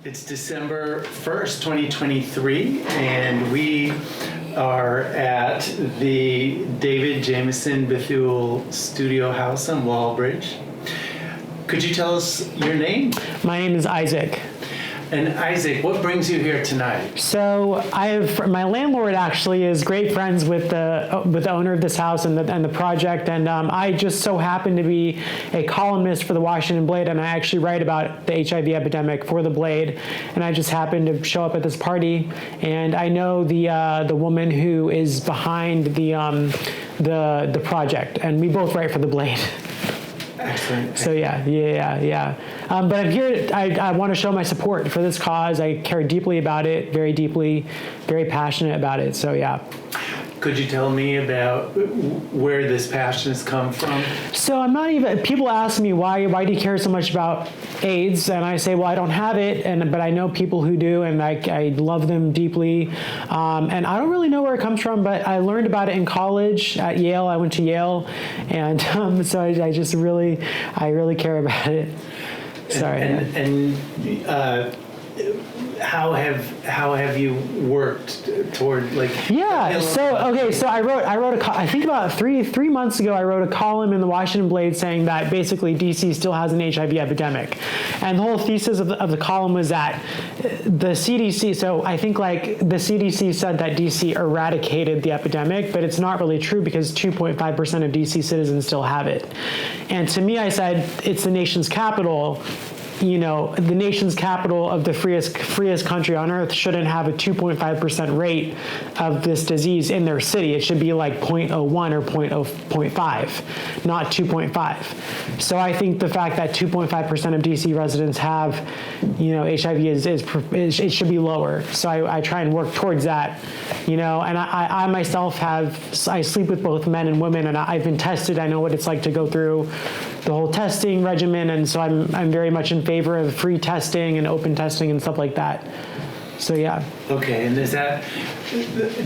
It's December 1st, 2023, and we are at the David Jameson Bethune Studio House on Walbridge. Could you tell us your name? My name is Isaac. And Isaac, what brings you here tonight? So my landlord actually is great friends with the owner of this house and the project, and I just so happen to be a columnist for the Washington Blade, and I actually write about the HIV epidemic for the Blade, and I just happened to show up at this party, and I know the woman who is behind the project, and we both write for the Blade. Excellent. So yeah. But I'm here, I want to show my support for this cause. I care deeply about it, very deeply, very passionate about it, so yeah. Could you tell me about where this passion has come from? So I'm not even, people ask me, why do you care so much about AIDS? And I say, well, I don't have it, but I know people who do, and I love them deeply. And I don't really know where it comes from, but I learned about it in college at Yale. I went to Yale, and so I just really care about it. Sorry. How have you worked toward So I think about three months ago I wrote a column in the Washington Blade saying that basically DC still has an HIV epidemic, and the whole thesis of the column was that the CDC, so I think the CDC said that DC eradicated the epidemic, but it's not really true because 2.5% of DC citizens still have it. And to me, I said, it's the nation's capital. The nation's capital of the freest country on earth shouldn't have a 2.5% rate of this disease in their city. It should be like 0.01 or 0.5, not 2.5. So I think the fact that 2.5% of DC residents have, HIV it should be lower. So I try and work towards that, and I myself I sleep with both men and women, and I've been tested. I know what it's like to go through the whole testing regimen, and so I'm very much in favor of free testing and open testing and stuff like that. So yeah. Okay, and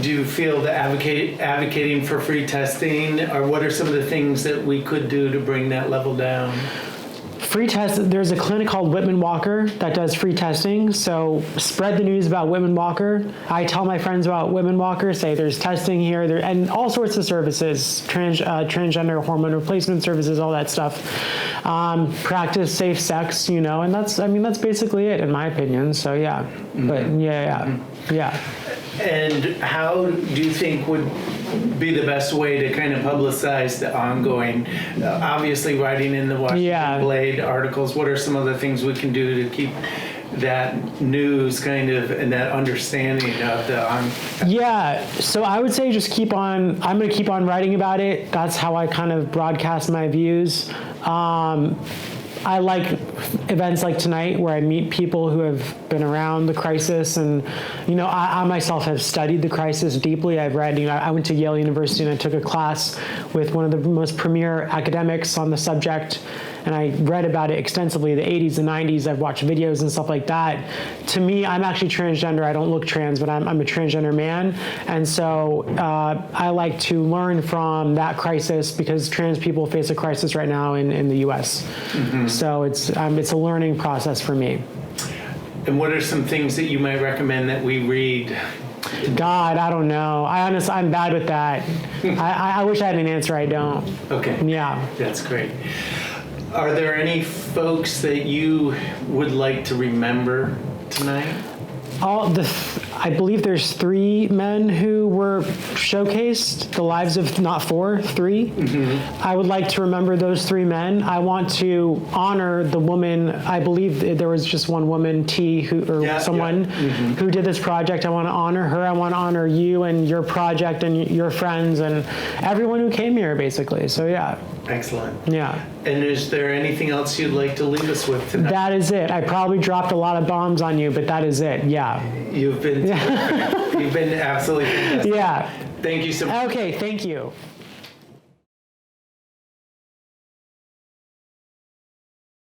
do you feel that advocating for free testing, or what are some of the things that we could do to bring that level down? Free test, there's a clinic called Whitman Walker that does free testing, so spread the news about Whitman Walker. I tell my friends about Whitman Walker, say there's testing here, and all sorts of services, transgender hormone replacement services, all that stuff. Practice safe sex, and that's basically it in my opinion, so yeah. Mm-hmm. But yeah. And how do you think would be the best way to kind of publicize the ongoing, obviously writing in the Washington Blade articles? What are some of the things we can do to keep that news kind of and that understanding of the so I would say just I'm going to keep on writing about it. That's how I kind of broadcast my views. I like events like tonight where I meet people who have been around the crisis, and I myself have studied the crisis deeply. I've read, I went to Yale University and I took a class with one of the most premier academics on the subject, and I read about it extensively, the 80s and 90s. I've watched videos and stuff like that. To me, I'm actually transgender. I don't look trans, but I'm a transgender man, and so I like to learn from that crisis because trans people face a crisis right now in the U.S. Mm-hmm. So it's a learning process for me. And what are some things that you might recommend that we read? God, I don't know. I'm bad with that. I wish I had an answer. I don't. Okay. Yeah. That's great. Are there any folks that you would like to remember tonight? I believe there's 3 men who were showcased, the lives of not 4, 3. Mm-hmm. I would like to remember those 3 men. I want to honor the woman. I believe there was just one woman, mm-hmm. who did this project. I want to honor her. I want to honor you and your project and your friends and everyone who came here, basically. So yeah. Excellent. Yeah. And is there anything else you'd like to leave us with tonight? That is it. I probably dropped a lot of bombs on you, but that is it. Yeah. You've been absolutely fantastic. Yeah. Thank you so much. Okay, thank you.